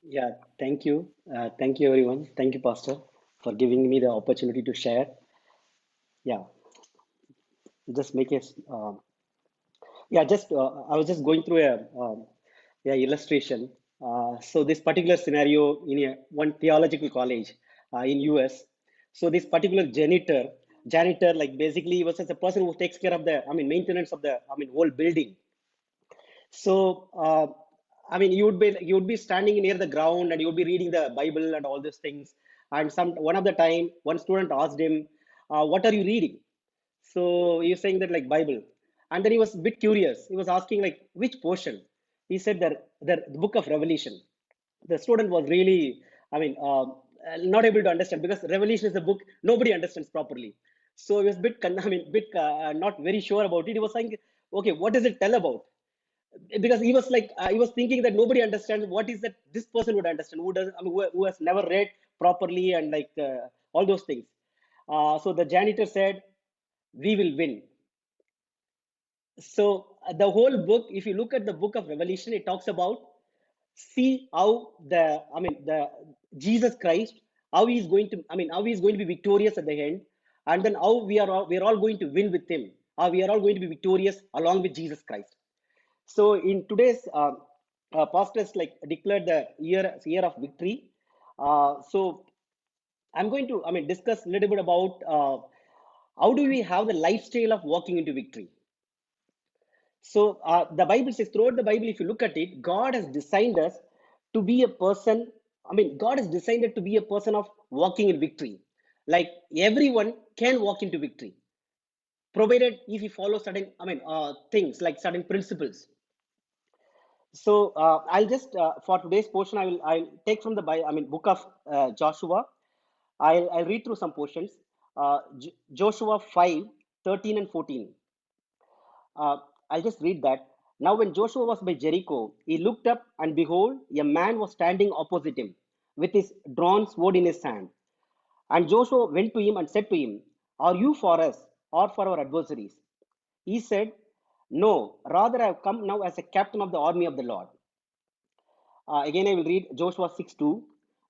Yeah, thank you. Thank you, everyone. Thank you, Pastor, for giving me the opportunity to share. Yeah, just make it. Yeah, just I was just going through a illustration. So this particular scenario in one theological college in US. So this particular janitor, like basically he was just a person who takes care of the, maintenance of the, whole building. So, you would be standing near the ground and you would be reading the Bible and all these things. And one of the time, one student asked him, "What are you reading?" So he's saying that like Bible, and then he was a bit curious. He was asking like which portion. He said that the book of Revelation. The student was really, I mean, not able to understand because Revelation is a book nobody understands properly. So he was bit not very sure about it. He was saying, okay, what does it tell about? Because he was thinking that nobody understands what is that this person would understand who does who has never read properly and all those things. So the janitor said, we will win. So the whole book, if you look at the book of Revelation, it talks about see how the Jesus Christ, how he is going to, how he is going to be victorious at the end, and then how we are all going to win with him, how we are all going to be victorious along with Jesus Christ. So in today's pastors like declared the year of victory. So I'm going to discuss a little bit about how do we have the lifestyle of walking into victory. So the Bible says, throughout the Bible, if you look at it, God has designed us to be a person. God has designed it to be a person of walking in victory. Like everyone can walk into victory, provided if you follow certain, things like certain principles. So I'll just for today's portion, I'll take from the book of Joshua. I'll read through some portions. Joshua 5:13 and 14. Uh, I'll just read that. Now, when Joshua was by Jericho, he looked up, and behold, a man was standing opposite him with his drawn sword in his hand. And Joshua went to him and said to him, are you for us or for our adversaries? He said, no, rather I have come now as a captain of the army of the Lord. Again, I will read Joshua 6:2.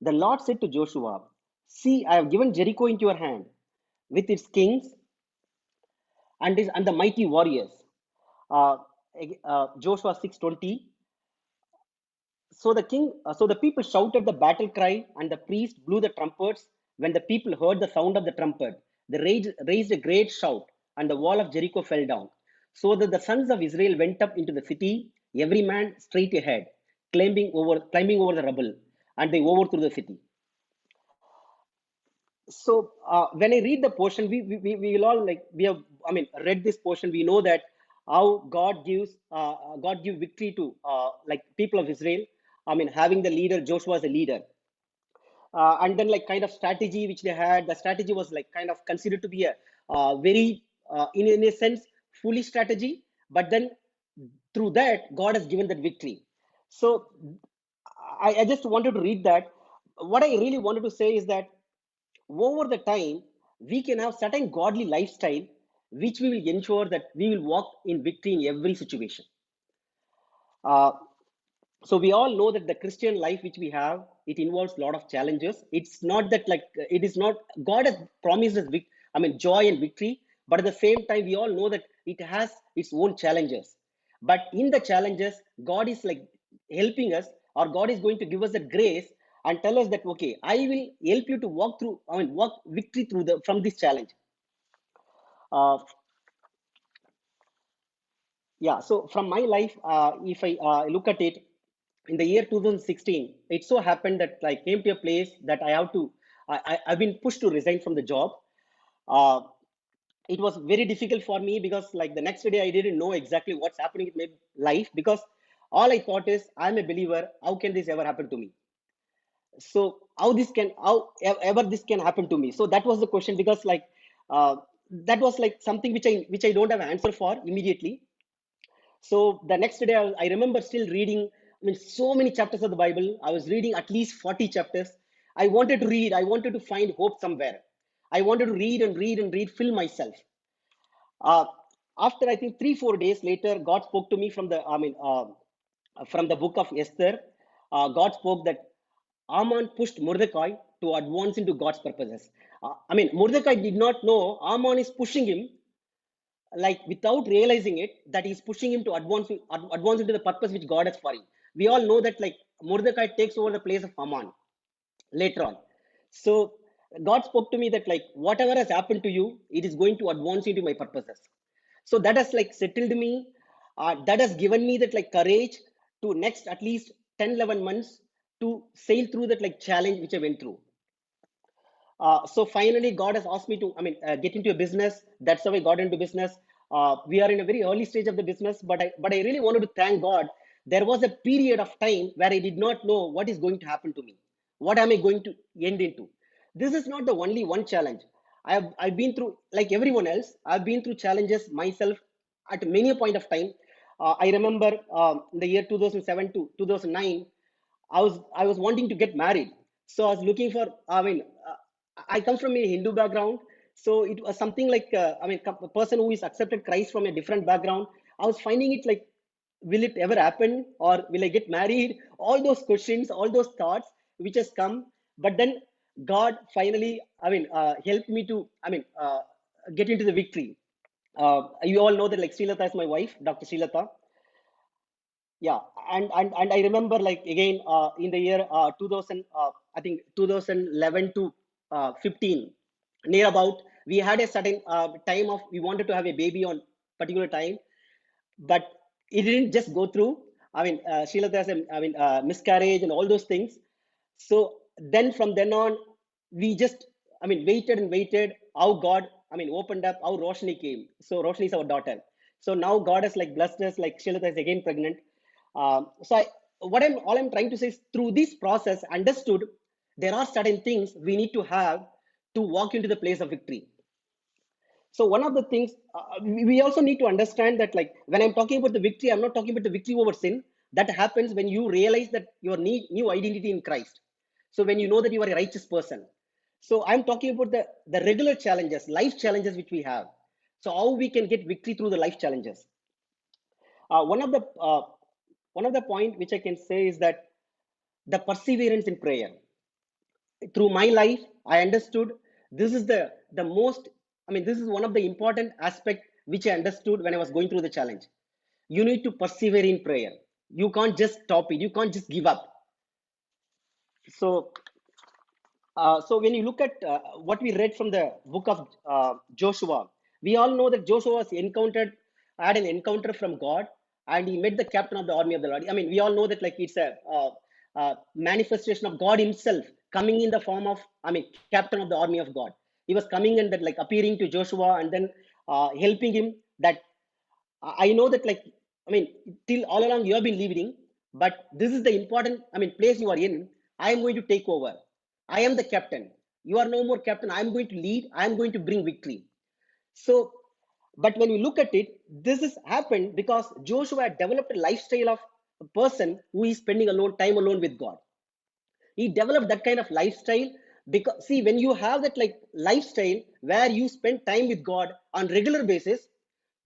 The Lord said to Joshua, see, I have given Jericho into your hand with its kings and the mighty warriors. Uh, Joshua 6:20. So the people shouted the battle cry, and the priest blew the trumpets. When the people heard the sound of the trumpet, they raised a great shout, and the wall of Jericho fell down. So that the sons of Israel went up into the city, every man straight ahead, climbing over the rubble, and they overthrew the city. So when I read the portion, we will all like we have read this portion. We know that how God give victory to like people of Israel. Having the leader Joshua as a leader, and then like kind of strategy which they had. The strategy was like kind of considered to be a very in a sense foolish strategy, but then through that God has given that victory. So I just wanted to read that. What I really wanted to say is that over the time we can have certain godly lifestyle which we will ensure that we will walk in victory in every situation. uh, so we all know that the Christian life which we have, it involves a lot of challenges. It's not that like it is not God has promised us joy and victory, but at the same time we all know that it has its own challenges. But in the challenges, God is like helping us, or God is going to give us the grace and tell us that okay, I will help you to walk victory through the from this challenge. uh, yeah, so from my life, if I look at it, in the year 2016, it so happened that I came to a place that I've been pushed to resign from the job. uh, it was very difficult for me because like the next day I didn't know exactly what's happening in my life, because all I thought is I'm a believer, how can this ever happen to me? So how ever this can happen to me? So that was the question, because like that was like something which I don't have an answer for immediately. So the next day, I remember still reading, so many chapters of the Bible. I was reading at least 40 chapters. I wanted to read, I wanted to find hope somewhere. I wanted to read and read and read, fill myself. Uh, After I think 3, 4 days later, God spoke to me from the, from the book of Esther. God spoke that. Haman pushed Mordecai to advance into God's purposes. Mordecai did not know Haman is pushing him, like without realizing it, that he's pushing him to advance into the purpose which God has for him. We all know that like Mordecai takes over the place of Haman later on. So God spoke to me that like whatever has happened to you, it is going to advance into my purposes. So that has like settled me. That has given me that like courage to next at least 10, 11 months to sail through that like challenge which I went through. So finally, God has asked me to, get into a business. That's how I got into business. We are in a very early stage of the business, but I really wanted to thank God. There was a period of time where I did not know what is going to happen to me. What am I going to end into? This is not the only one challenge. I've been through, like everyone else. I've been through challenges myself at many a point of time. I remember in the year 2007 to 2009, I was wanting to get married. So I was looking for. I come from a Hindu background, so it was something like a person who is accepted Christ from a different background. I was finding it like, will it ever happen, or will I get married? All those questions, all those thoughts which has come, but then God finally, helped me to, get into the victory. You all know that like Srilata is my wife, Dr. Srilata. Yeah, and I remember like again in the year 2000, I think 2011 to 15, near about, we had a certain time of we wanted to have a baby on particular time, but it didn't just go through. Sheila has a miscarriage and all those things. So then from then on, we just waited and waited. How God opened up, how Roshni came. So Roshni is our daughter. So now God has like blessed us. Like Sheila is again pregnant. All I'm trying to say is through this process, understood there are certain things we need to have to walk into the place of victory. So one of the things we also need to understand that like when I'm talking about the victory, I'm not talking about the victory over sin. That happens when you realize that your new identity in Christ. So when you know that you are a righteous person. So I'm talking about the regular challenges, life challenges which we have. So how we can get victory through the life challenges. Uh, one of the uh, one of the point which I can say is that the perseverance in prayer. Through my life, I understood this is the most, this is one of the important aspect which I understood when I was going through the challenge. You need to persevere in prayer. You can't just stop it. You can't just give up. So when you look at what we read from the book of Joshua, we all know that Joshua had an encounter from God, and he met the captain of the army of the Lord. We all know that like it's a manifestation of God Himself coming in the form of, captain of the army of God. He was coming and that like appearing to Joshua and then helping him. That I know that like till all along you have been leading, but this is the important place you are in. I am going to take over. I am the captain. You are no more captain. I am going to lead. I am going to bring victory. So, but when we look at it, this has happened because Joshua had developed a lifestyle of a person who is spending time alone with God. He developed that kind of lifestyle because see, when you have that like lifestyle where you spend time with God on regular basis,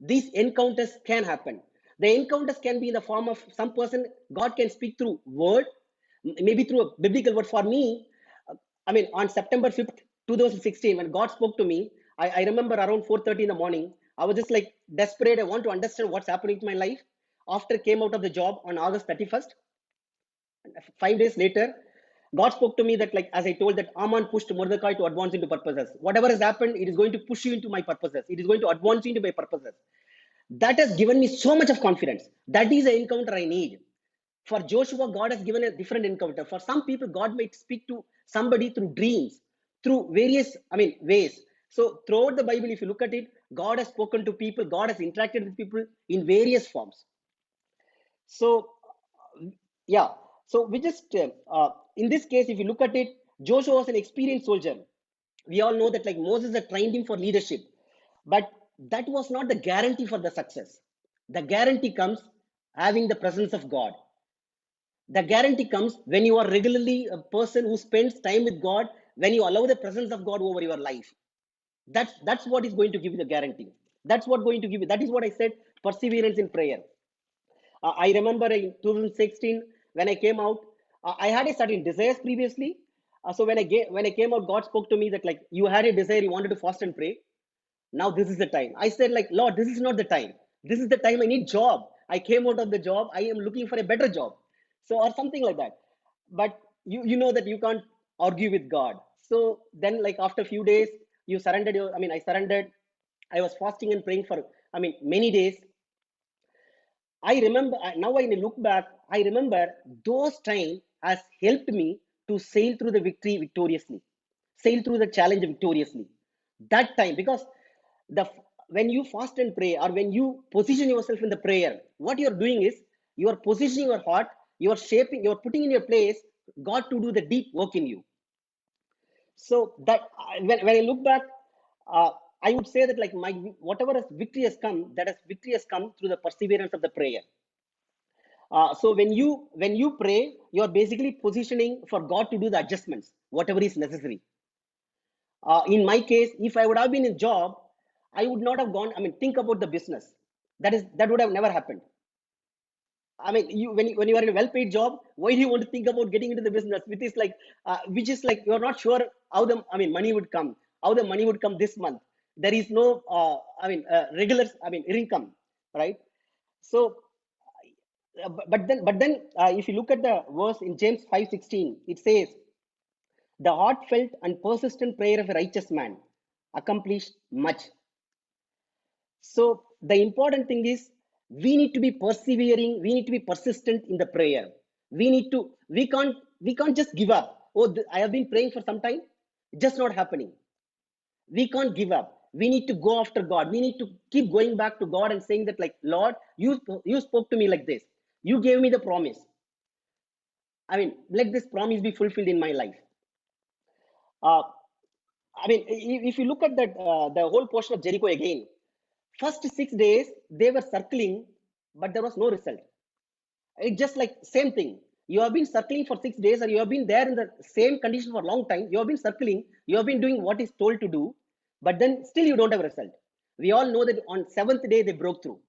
these encounters can happen. The encounters can be in the form of some person God can speak through word, maybe through a biblical word. For me, on September 5th, 2016, when God spoke to me, I remember around 4:30 in the morning, I was just like desperate. I want to understand what's happening to my life. After came out of the job on August 31st, 5 days later, God spoke to me that, like, as I told, that Aman pushed Mordecai to advance into purposes. Whatever has happened, it is going to push you into my purposes. It is going to advance you into my purposes. That has given me so much of confidence. That is the encounter I need. For Joshua, God has given a different encounter. For some people, God might speak to somebody through dreams, through various, ways. So throughout the Bible, if you look at it, God has spoken to people. God has interacted with people in various forms. So yeah, so we just in this case, if you look at it, Joshua was an experienced soldier. We all know that like Moses had trained him for leadership, but that was not the guarantee for the success. The guarantee comes having the presence of God. The guarantee comes when you are regularly a person who spends time with God, when you allow the presence of God over your life. That's what is going to give you the guarantee. That's what going to give you. That is what I said, perseverance in prayer. I remember in 2016 when I came out, I had a certain desires previously. So when I came out, God spoke to me that like you had a desire, you wanted to fast and pray. Now this is the time. I said like, Lord, this is not the time. This is the time I need job. I came out of the job. I am looking for a better job. So or something like that. But you know that you can't argue with God. So then like after a few days, you surrendered your. I mean, I surrendered. I was fasting and praying for. I mean, many days. I remember now when I look back, I remember those time has helped me to sail through the victory victoriously, sail through the challenge victoriously. That time, because the when you fast and pray, or when you position yourself in the prayer, what you're doing is you are positioning your heart, you are shaping, you are putting in your place God to do the deep work in you. So that when I look back, uh, I would say that like my whatever has victory has come, that has victory has come through the perseverance of the prayer. So when you pray, you are basically positioning for God to do the adjustments, whatever is necessary. In my case, if I would have been in job, I would not have gone. I mean, think about the business. That would have never happened. I mean, when you are in a well-paid job, why do you want to think about getting into the business, which is like you are not sure how the money would come, how the money would come this month. There is no regular income, right? So but then if you look at the verse in James 5:16, it says, "The heartfelt and persistent prayer of a righteous man accomplished much." So the important thing is we need to be persevering. We need to be persistent in the prayer. We can't just give up. Oh, I have been praying for some time, just not happening. We can't give up. We need to go after God. We need to keep going back to God and saying that like, Lord, you spoke to me like this. You gave me the promise. Let this promise be fulfilled in my life. Uh, if you look at the whole portion of Jericho again, first 6 days they were circling, but there was no result. It's just like same thing. You have been circling for 6 days, or you have been there in the same condition for a long time. You have been circling. You have been doing what is told to do, but then still you don't have a result. We all know that on seventh day they broke through,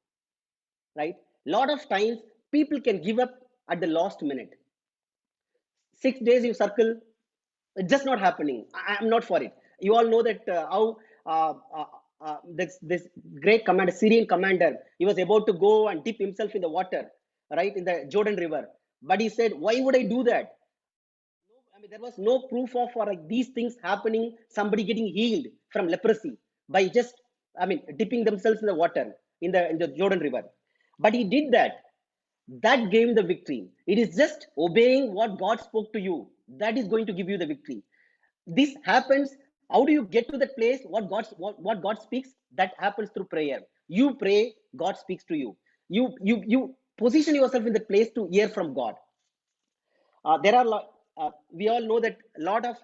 right? Lot of times people can give up at the last minute. 6 days you circle, it's just not happening. I'm not for it. You all know that how this great commander, Syrian commander, he was about to go and dip himself in the water, right, in the Jordan River. But he said, why would I do that? There was no proof of or like these things happening, somebody getting healed from leprosy by just dipping themselves in the water in the Jordan River. But he did that. That gave him the victory. It is just obeying what God spoke to you that is going to give you the victory. This happens. How do you get to that place? What God speaks, that happens through prayer. You pray, God speaks to you. You position yourself in the place to hear from God. There are we all know that a lot of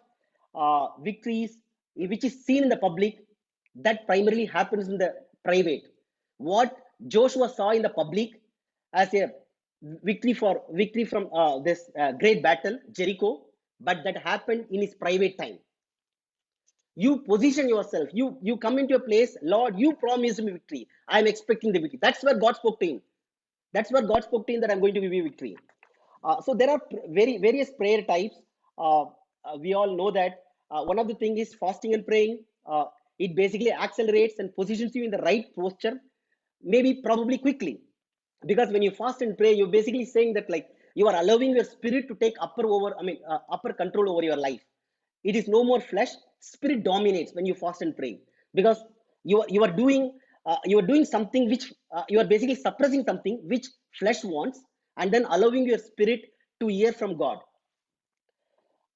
victories which is seen in the public, that primarily happens in the private. What Joshua saw in the public as a victory from this great battle, Jericho, but that happened in his private time. You position yourself, you come into a place, Lord, you promised me victory, I am expecting the victory. That's where God spoke to him. That's where God spoke to him, that I'm going to give you victory. So there are various prayer types. We all know that one of the things is fasting and praying. It basically accelerates and positions you in the right posture, maybe probably quickly. Because when you fast and pray, you're basically saying that like you are allowing your spirit to take upper control over your life. It is no more flesh. Spirit dominates when you fast and pray, because you are doing something which you are basically suppressing something which flesh wants, and then allowing your spirit to hear from God.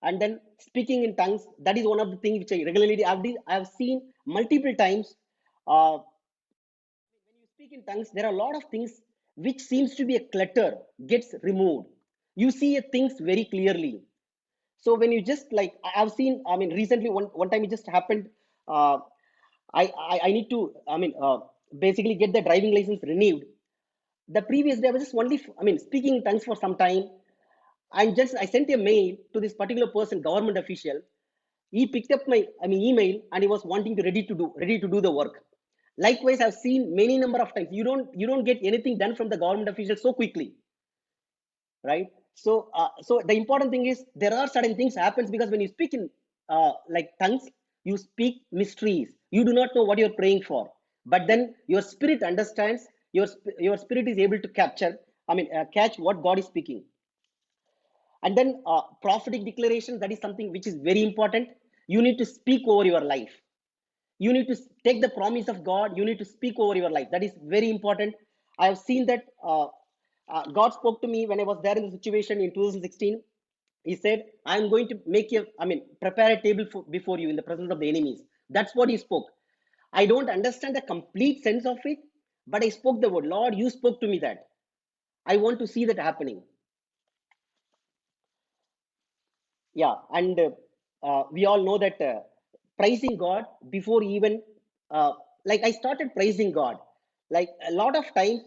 And then speaking in tongues, that is one of the things which I regularly I've seen multiple times. When you speak in tongues, there are a lot of things which seems to be a clutter gets removed. You see things very clearly. So when you just like I've seen, recently one time it just happened. uh, I need to basically get the driving license renewed. The previous day I was just only speaking in tongues for some time, and just I sent a mail to this particular person, government official. He picked up my email, and he was wanting to ready to do the work. Likewise, I've seen many number of times you don't get anything done from the government official so quickly, right? So the important thing is there are certain things happens because when you speak in like tongues, you speak mysteries. You do not know what you're praying for, but then your spirit understands. Your spirit is able to capture. Catch what God is speaking. And then prophetic declaration, that is something which is very important. You need to speak over your life. You need to take the promise of God. You need to speak over your life. That is very important. I have seen that God spoke to me when I was there in the situation in 2016. He said, I'm going to make you, prepare a table before you in the presence of the enemies. That's what he spoke. I don't understand the complete sense of it, but I spoke the word. Lord, you spoke to me that. I want to see that happening. Yeah, and we all know that praising God before even, uh, like I started praising God. Like a lot of times,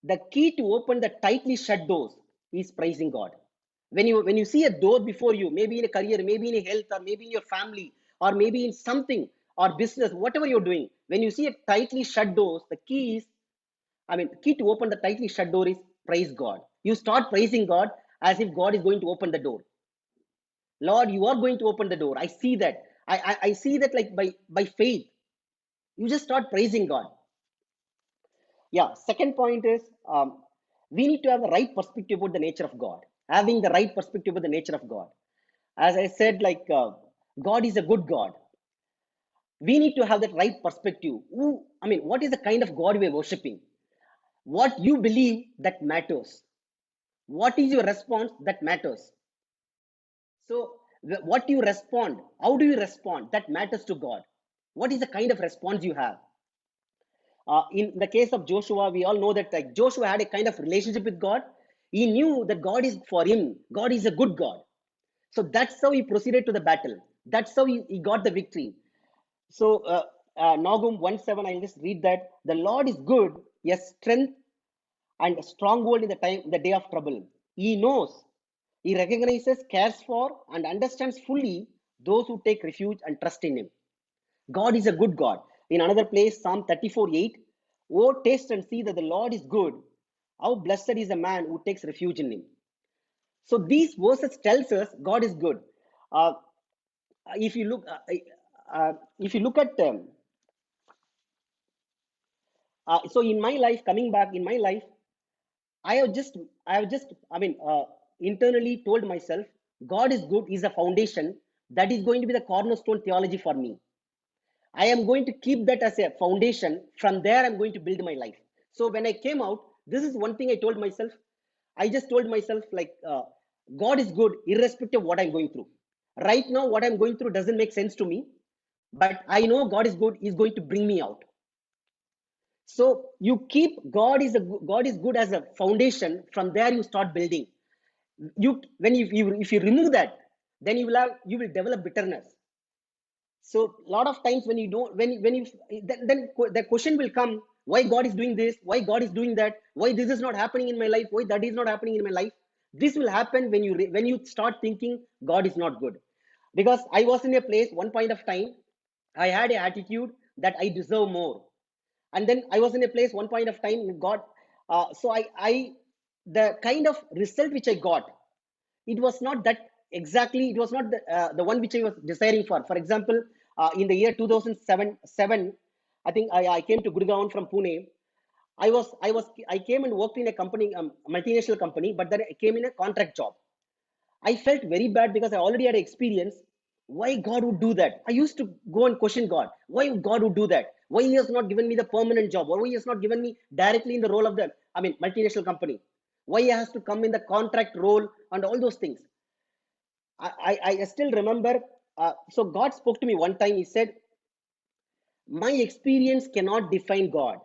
the key to open the tightly shut doors is praising God. When you see a door before you, maybe in a career, maybe in a health, or maybe in your family, or maybe in something or business, whatever you're doing, when you see a tightly shut doors, the key is, key to open the tightly shut door is praise God. You start praising God as if God is going to open the door. Lord, you are going to open the door. I see that. I see that like by faith. You just start praising God. Yeah. Second point is we need to have the right perspective about the nature of God. Having the right perspective about the nature of God. As I said, like God is a good God. We need to have that right perspective. What is the kind of God we are worshiping? What you believe that matters. What is your response that matters? So, what you respond, how do you respond? That matters to God. What is the kind of response you have? In the case of Joshua, we all know that like Joshua had a kind of relationship with God. He knew that God is for him. God is a good God. So that's how he proceeded to the battle. That's how he got the victory. So Nahum 1:7, I'll just read that. The Lord is good, yes, strength and a stronghold in the day of trouble. He knows, he recognizes, cares for, and understands fully those who take refuge and trust in him. God is a good God. In another place, Psalm 34:8, oh, taste and see that the Lord is good. How blessed is the man who takes refuge in him. So these verses tells us God is good. Uh, if you look, if you look at so in my life, coming back in my life, I have just, I have just, internally told myself, God is good is a foundation that is going to be the cornerstone theology for me. I am going to keep that as a foundation. From there, I'm going to build my life. So when I came out, this is one thing I told myself. I just told myself, like, God is good, irrespective of what I'm going through. Right now, what I'm going through doesn't make sense to me, but I know God is good, is going to bring me out. So you keep God is good as a foundation. From there, you start building. You when you if you remove that, then you will develop bitterness. So a lot of times when you don't, when you then the question will come, why God is doing this, why God is doing that, why this is not happening in my life, why that is not happening in my life. This will happen when you start thinking God is not good. Because I was in a place one point of time, I had an attitude that I deserve more. And then I was in a place one point of time, God, so I the kind of result which I got, it was not that exactly, it was not the one which I was desiring for. For example, in the year 2007, I think I came to Gurgaon from Pune. I came and worked in a company, multinational company, but then I came in a contract job. I felt very bad because I already had experience. Why God would do that? I used to go and question God. Why God would do that? Why He has not given me the permanent job? Why He has not given me directly in the role of the, multinational company? Why He has to come in the contract role and all those things? I still remember. So God spoke to me one time. He said, "My experience cannot define God.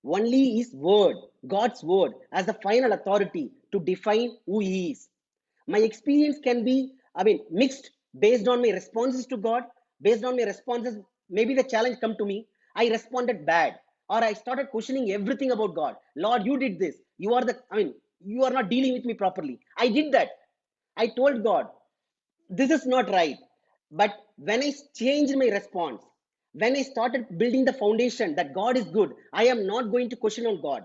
Only His word, God's word, as the final authority to define who He is. My experience can be, mixed based on my responses to God, based on my responses. Maybe the challenge come to me, I responded bad, or I started questioning everything about God. Lord, you did this. You are you are not dealing with me properly. I did that. I told God, this is not right. But when I changed my response, when I started building the foundation that God is good, I am not going to question on God,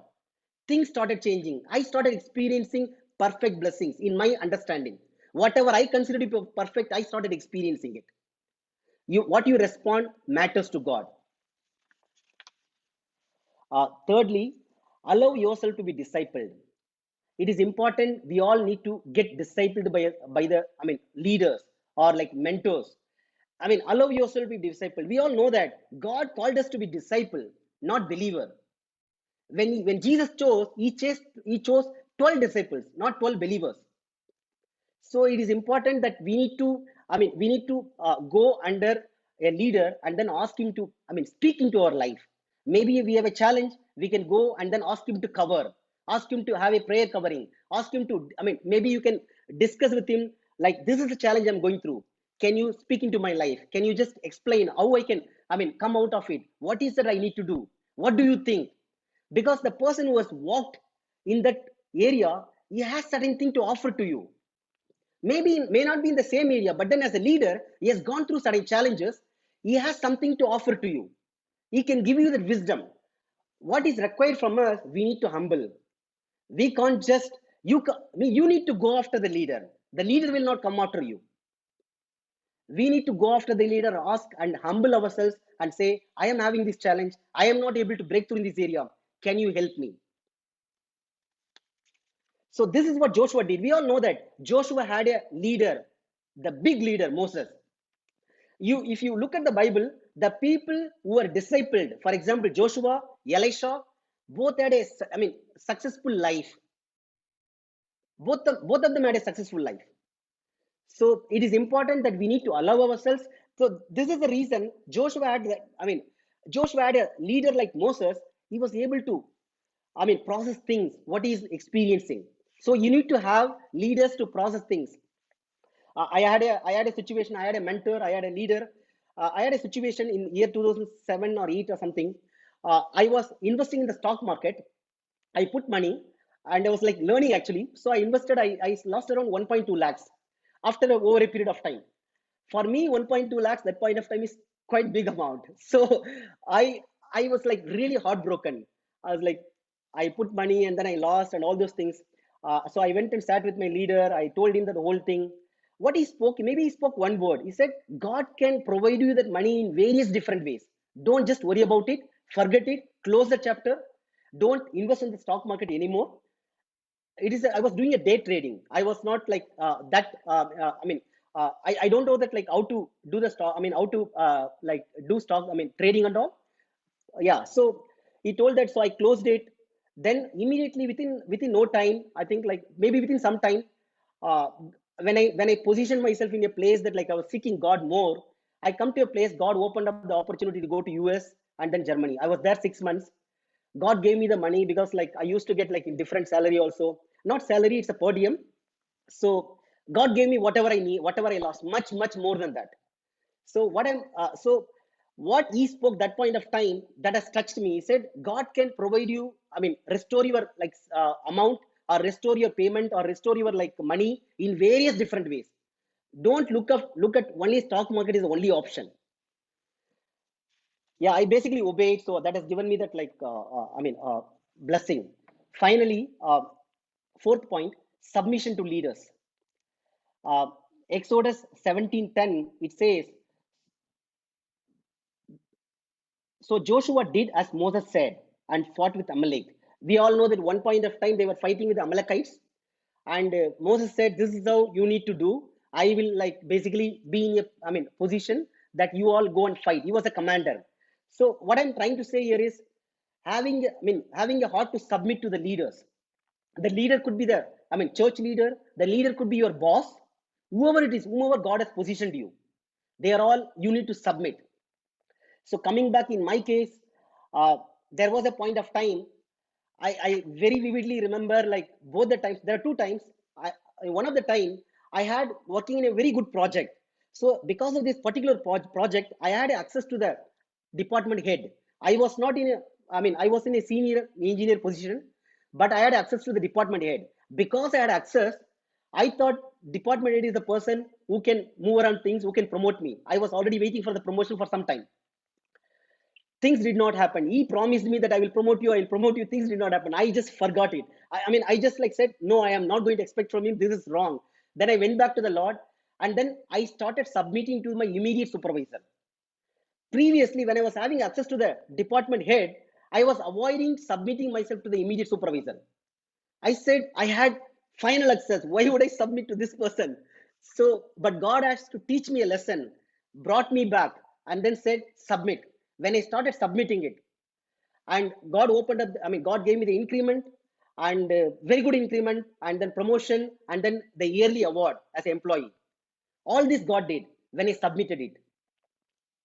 things started changing. I started experiencing perfect blessings in my understanding. Whatever I consider to be perfect, I started experiencing it. What you respond matters to God. Thirdly, allow yourself to be discipled. It is important. We all need to get discipled by the leaders or like mentors. Allow yourself to be discipled. We all know that God called us to be disciple, not believer. When Jesus chose, he chose 12 disciples, not 12 believers. So it is important that we need to go under a leader and then ask him to speak into our life. Maybe we have a challenge, we can go and then ask him to cover, ask him to have a prayer covering, ask him to maybe you can discuss with him, like, this is the challenge I'm going through, can you speak into my life, can you just explain how I can come out of it, what is that I need to do, what do you think? Because the person who has walked in that area, he has certain thing to offer to you. Maybe may not be in the same area, but then as a leader, he has gone through certain challenges, he has something to offer to you, he can give you the wisdom. What is required from us, we need to humble. We can't just you need to go after the leader. The leader will not come after you. We need to go after the leader, ask and humble ourselves and say, I am having this challenge, I am not able to break through in this area, can you help me? So this is what Joshua did. We all know that Joshua had a leader, the big leader, Moses. If you look at the Bible, the people who were discipled, for example, Joshua, Elisha, both had a successful life. Both of them had a successful life. So it is important that we need to allow ourselves. So this is the reason Joshua had a leader like Moses. He was able to process things, what he is experiencing. So you need to have leaders to process things. I had a situation. I had a mentor. I had a leader. I had a situation in year 2007 or 8 or something. I was investing in the stock market. I put money and I was like learning actually. So I invested. I lost around 1.2 lakhs after over a period of time. For me, 1.2 lakhs that point of time is quite big amount. So I I was like really heartbroken. I was like, I put money and then I lost and all those things. So I went and sat with my leader. I told him that the whole thing. What he spoke, maybe he spoke one word. He said, God can provide you that money in various different ways. Don't just worry about it. Forget it. Close the chapter. Don't invest in the stock market anymore. I was doing a day trading. I was not like that. I don't know that like how to do the stock. How to like do stock. Trading and all. Yeah. So he told that. So I closed it. Then immediately within no time, I think like maybe within some time, uh, when I positioned myself in a place that like I was seeking God more, I come to a place. God opened up the opportunity to go to US and then Germany. I was there 6 months. God gave me the money because like I used to get like in different salary also. Not salary, it's a per diem. So God gave me whatever I need, whatever I lost, much more than that. So what he spoke that point of time that has touched me. He said God can provide you. Restore your like amount or restore your payment or restore your like money in various different ways. Don't look at only stock market is the only option. Yeah, I basically obeyed, so that has given me that like blessing. Finally, fourth point, submission to leaders. uh, Exodus 17:10, it says, so Joshua did as Moses said and fought with Amalek. We all know that one point of time they were fighting with the Amalekites, and Moses said, "This is how you need to do. I will like basically be in a position that you all go and fight." He was a commander. So what I'm trying to say here is having a heart to submit to the leaders. The leader could be the church leader. The leader could be your boss, whoever it is, whoever God has positioned you. They are all you need to submit. So coming back in my case, there was a point of time. I very vividly remember like both the times. There are two times. One of the time I had working in a very good project. So because of this particular project, I had access to the department head. I was not in a, I was in a senior engineer position, but I had access to the department head. Because I had access, I thought department head is the person who can move around things, who can promote me. I was already waiting for the promotion for some time. Things did not happen. He promised me that I will promote you, I will promote you. Things did not happen. I just forgot it. I just like said, no, I am not going to expect from him. This is wrong. Then I went back to the Lord, and then I started submitting to my immediate supervisor. Previously, when I was having access to the department head, I was avoiding submitting myself to the immediate supervisor. I said I had final access. Why would I submit to this person? So, but God has to teach me a lesson, brought me back, and then said submit. When I started submitting it, and God opened up, God gave me the increment, and very good increment, and then promotion, and then the yearly award as an employee. All this God did when I submitted it.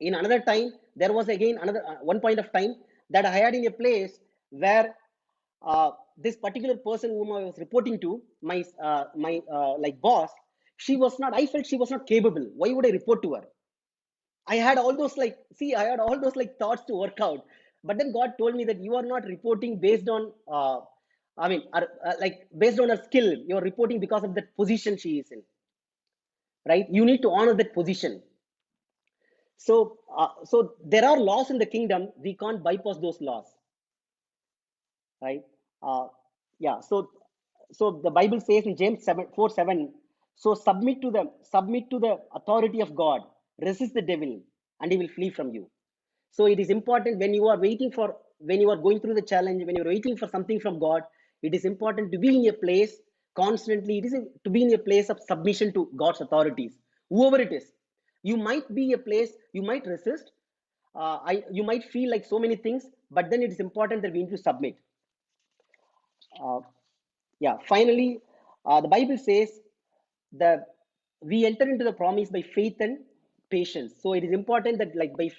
In another time, there was again another one point of time that I had in a place where this particular person whom I was reporting to, my like boss, she was not, I felt she was not capable. Why would I report to her? I had all those like, see, I had all those like thoughts to work out. But then God told me that you are not reporting based on like based on her skill. You're reporting because of that position she is in, right? You need to honor that position. So there are laws in the kingdom. We can't bypass those laws, right? Uh, yeah. So the Bible says in James 7:4-7. So submit to the authority of God. Resist the devil, and he will flee from you. So it is important when you are waiting for, when you are going through the challenge, when you're waiting for something from God, it is important to be in a place constantly. It is to be in a place of submission to God's authorities, whoever it is. You might be a place, you might resist. You might feel like so many things, but then it is important that we need to submit. Uh, yeah. Finally, the Bible says that we enter into the promise by faith and patience. So it is important that like by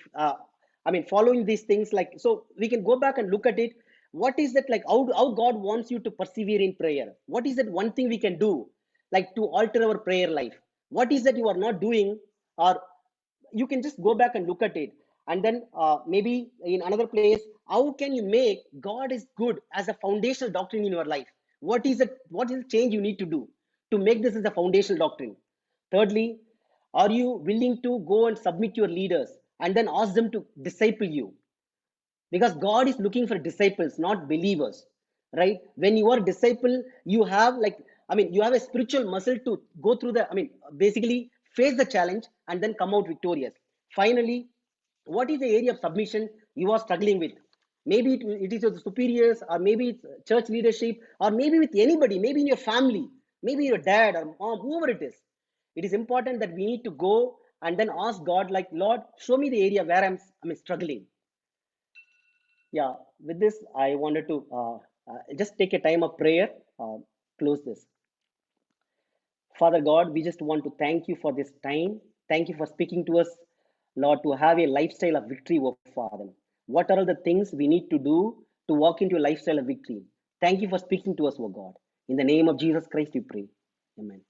following these things, like, so we can go back and look at it. What is that, like, how God wants you to persevere in prayer? What is that one thing we can do, like, to alter our prayer life? What is that you are not doing? Or you can just go back and look at it, and then maybe in another place, how can you make God is good as a foundational doctrine in your life? What is the change you need to do to make this as a foundational doctrine? Thirdly, are you willing to go and submit your leaders and then ask them to disciple you? Because God is looking for disciples, not believers, right? When you are a disciple, you have like, you have a spiritual muscle to go through the, basically face the challenge and then come out victorious. Finally, what is the area of submission you are struggling with? Maybe it is with the superiors, or maybe it's church leadership, or maybe with anybody, maybe in your family, maybe your dad or mom, whoever it is. It is important that we need to go and then ask God, like, Lord, show me the area where I'm struggling. Yeah, with this, I wanted to just take a time of prayer, close this. Father God, we just want to thank you for this time. Thank you for speaking to us, Lord, to have a lifestyle of victory, oh Father. What are the things we need to do to walk into a lifestyle of victory? Thank you for speaking to us, oh God. In the name of Jesus Christ, we pray. Amen.